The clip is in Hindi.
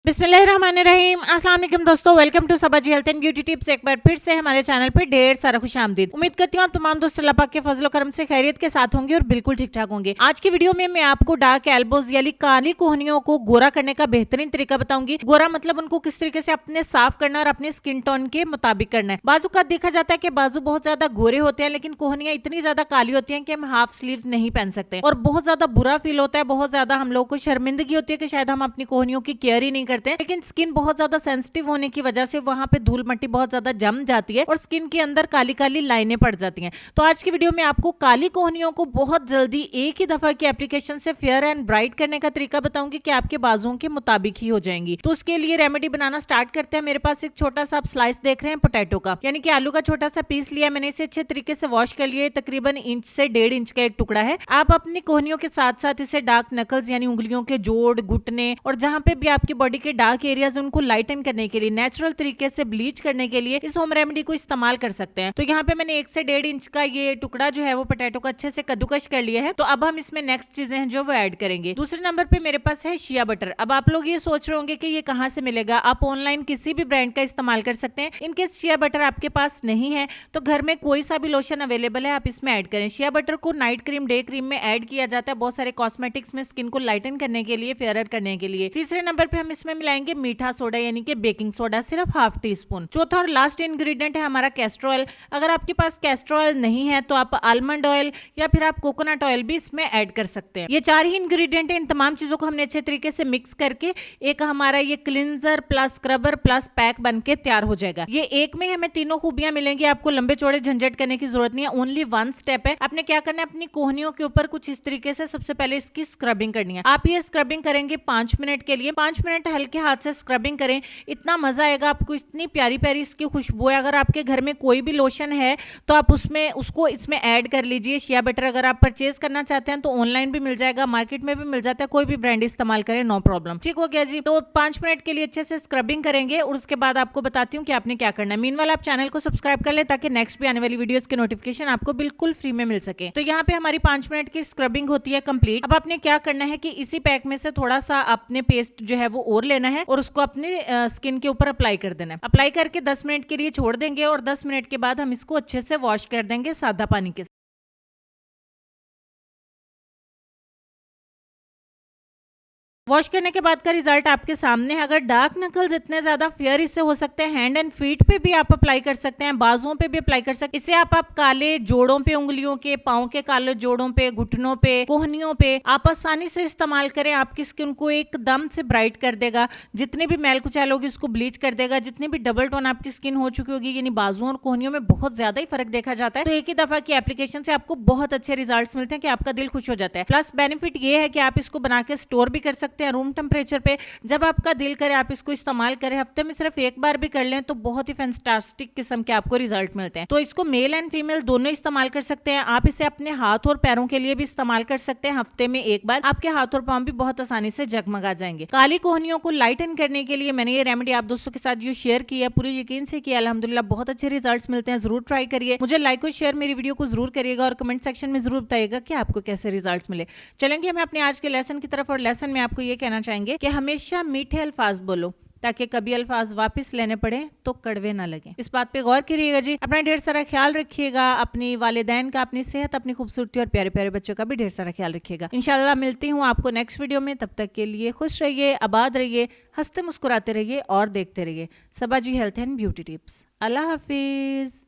बिस्मिल्लाहिर्रहमानिर्रहीम। अस्सलाम वालेकुम दोस्तों, welcome to Sabaji health and beauty tips. एक बार फिर से हमारे चैनल पर ढेर सारा खुशामदीद। उम्मीद करती हूँ आप तमाम दोस्त अल्लाह पाक के फजल करम से खैरियत के साथ होंगे और बिल्कुल ठीक ठाक होंगे। आज की वीडियो में मैं आपको डार्क एल्बोज यानी काली कोहनियों को गोरा करने का बेहतरीन तरीका बताऊंगी। गोरा मतलब उनको किस तरीके से अपने साफ करना और अपने स्किन टोन के मुताबिक करना है। बाजू का देखा जाता है कि बाजू बहुत ज्यादा गोरे होते हैं, लेकिन कोहनियां इतनी ज्यादा काली होती हैं कि हम हाफ स्लीव्स नहीं पहन सकते और बहुत ज्यादा बुरा फील होता है। बहुत ज्यादा हम लोग को शर्मिंदगी होती है कि शायद हम अपनी कोहनियों की केयर ही नहीं करते, लेकिन स्किन बहुत ज्यादा सेंसिटिव होने की वजह से वहां पे धूल मट्टी बहुत ज्यादा जम जाती है और स्किन के अंदर काली काली लाइनें पड़ जाती हैं। तो आज की वीडियो में आपको काली कोहनियों को बहुत जल्दी एक ही दफा की एप्लीकेशन से फेयर एंड ब्राइट करने का तरीका बताऊंगी कि आपके बाजुओं के मुताबिक ही हो जाएंगी। तो उसके लिए रेमेडी बनाना स्टार्ट करते हैं। मेरे पास एक छोटा सा आप स्लाइस देख रहे हैं पोटैटो का, यानी कि आलू का छोटा सा पीस लिया मैंने। इसे अच्छे तरीके से वॉश कर लिया। तकरीबन इंच से 1.5 इंच का एक टुकड़ा है। आप अपनी कोहनियों के साथ साथ इसे डार्क नकल्स यानी उंगलियों के जोड़, घुटने और जहां पे भी आपकी बॉडी के डार्क एरियाज उनको लाइटन करने के लिए, नेचुरल तरीके से ब्लीच करने के लिए इस होम रेमेडी को इस्तेमाल कर सकते हैं। तो यहाँ पे मैंने 1 से 1.5 इंच का ये टुकड़ा जो है वो पोटैटो का अच्छे से कद्दूकश कर लिया है। तो अब हम इसमें नेक्स्ट चीजें हैं जो वो ऐड करेंगे। दूसरे नंबर पे मेरे पास है शिया बटर। अब आप लोग ये सोच रहे होंगे कि ये कहाँ से मिलेगा। आप ऑनलाइन किसी भी ब्रांड का इस्तेमाल कर सकते हैं। इनकेस शिया बटर आपके पास नहीं है तो घर में कोई सा भी लोशन अवेलेबल है, आप इसमें ऐड करें। शिया बटर को नाइट क्रीम, डे क्रीम में ऐड किया जाता है बहुत सारे कॉस्मेटिक्स में, स्किन को लाइटन करने के लिए, फेयरर करने के लिए। तीसरे नंबर पे हम इसमें मिलाएंगे मीठा सोडा यानी कि बेकिंग सोडा, सिर्फ हाफ टी स्पून। चौथा और लास्ट इंग्रेडिएंट है हमारा कैस्टर ऑयल। अगर आपके पास कैस्टर ऑयल नहीं है तो आप आलमंड ऑयल या फिर आप कोकोनट ऑयल भी इसमें ऐड कर सकते हैं। ये 4 ही इंग्रेडिएंट है। इन तमाम चीजों को हमने अच्छे तरीके से मिक्स करके एक हमारा ये cleanser plus scrubber plus pack बनके तैयार हो जाएगा। ये एक में हमें तीनों खूबियां मिलेंगी। आपको लंबे चौड़े झंझट करने की जरूरत नहीं है। ओनली 1 स्टेप है। आपने क्या करना है, अपनी कोहनियों के ऊपर कुछ इस तरीके से सबसे पहले इसकी स्क्रबिंग करनी है। आप ये स्क्रबिंग करेंगे 5 मिनट के लिए। 5 मिनट हल्के हाथ से स्क्रबिंग करें, इतना मजा आएगा आपको। इतनी प्यारी प्यारी इसकी खुशबू है। अगर आपके घर में कोई भी लोशन है तो आप उसको इसमें ऐड कर लीजिए। शिया बटर अगर आप परचेज करना चाहते हैं तो ऑनलाइन भी मिल जाएगा, मार्केट में भी मिल जाता है। कोई भी ब्रांड इस्तेमाल करें, नो प्रॉब्लम। ठीक हो गया जी। तो 5 मिनट के लिए अच्छे से स्क्रबिंग करेंगे और उसके बाद आपको बताती हूँ कि आपने क्या करना है। मीनवाइल आप चैनल को सब्सक्राइब कर लें ताकि नेक्स्ट भी आने वाली वीडियोस की नोटिफिकेशन आपको बिल्कुल फ्री में मिल सके। तो यहाँ पे हमारी 5 मिनट की स्क्रबिंग होती है कंप्लीट। अब आपने क्या करना है कि इसी पैक में से थोड़ा सा अपने पेस्ट जो है वो और लेना है और उसको अपने स्किन के ऊपर अप्लाई कर देना है। अप्लाई करके 10 मिनट के लिए छोड़ देंगे और 10 मिनट के बाद हम इसको अच्छे से वॉश कर देंगे सादा पानी के साथ। वॉश करने के बाद का रिजल्ट आपके सामने है। अगर डार्क नकल्स इतने ज्यादा फेयर इससे हो सकते हैं, हैंड एंड फीट पे भी आप अप्लाई कर सकते हैं, बाजुओं पे भी अप्लाई कर सकते हैं। इसे आप काले जोड़ों पे, उंगलियों के, पाँव के काले जोड़ों पे, घुटनों पे, कोहनियों पे आप आसानी से इस्तेमाल करें। आपकी स्किन को एकदम से ब्राइट कर देगा। जितनी भी मैल कुचैल होगी उसको ब्लीच कर देगा। जितनी भी डबल टोन आपकी स्किन हो चुकी होगी, यानी बाजुओं और कोहनियों में बहुत ज्यादा ही फर्क देखा जाता है। तो एक ही दफा की एप्लीकेशन से आपको बहुत अच्छे रिजल्ट मिलते हैं कि आपका दिल खुश हो जाता है। प्लस बेनिफिट ये है कि आप इसको बना के स्टोर भी कर सकते हैं रूम टेम्परेचर पे। जब आपका दिल करे आप इसको इस्तेमाल करें। हफ्ते में सिर्फ एक बार भी कर लें तो बहुत ही फैंटास्टिक किस्म के आपको रिजल्ट मिलते हैं। तो इसको मेल एंड फीमेल दोनों इस्तेमाल कर सकते हैं। आप इसे अपने हाथ और पैरों के लिए भी इस्तेमाल कर सकते हैं। हफ्ते में एक बार आपके हाथ और पांव भी बहुत आसानी से जगमगा जाएंगे। काली कोहनियों को लाइटन करने के लिए मैंने ये रेमेडी आप दोस्तों के साथ जो शेयर की है, पूरे यकीन से किया, अल्हम्दुलिल्लाह बहुत अच्छे रिजल्ट्स मिलते हैं। जरूर ट्राई करिए। मुझे लाइक और शेयर मेरी वीडियो को जरूर करिएगा और कमेंट सेक्शन में जरूर बताइएगा कि आपको कैसे रिजल्ट्स मिले। चलेंगे हमें अपने आज के लेसन की तरफ। और लेसन में आपको ये कहना चाहेंगे कि हमेशा मीठे अल्फाज बोलो ताकि कभी अल्फाज वापस लेने पड़े तो कड़वे ना लगे। इस बात पे गौर करिएगा जी। अपना ढेर सारा ख्याल रखिएगा। अपनी वालिदैन का, अपनी सेहत, अपनी खूबसूरती और प्यारे प्यारे बच्चों का भी ढेर सारा ख्याल रखिएगा। इंशाल्लाह मिलती हूँ आपको नेक्स्ट वीडियो में। तब तक के लिए खुश रहिए, आबाद रहिए, हंसते मुस्कुराते रहिए और देखते रहिए Sabaji health and beauty tips. अल्लाह हाफिज।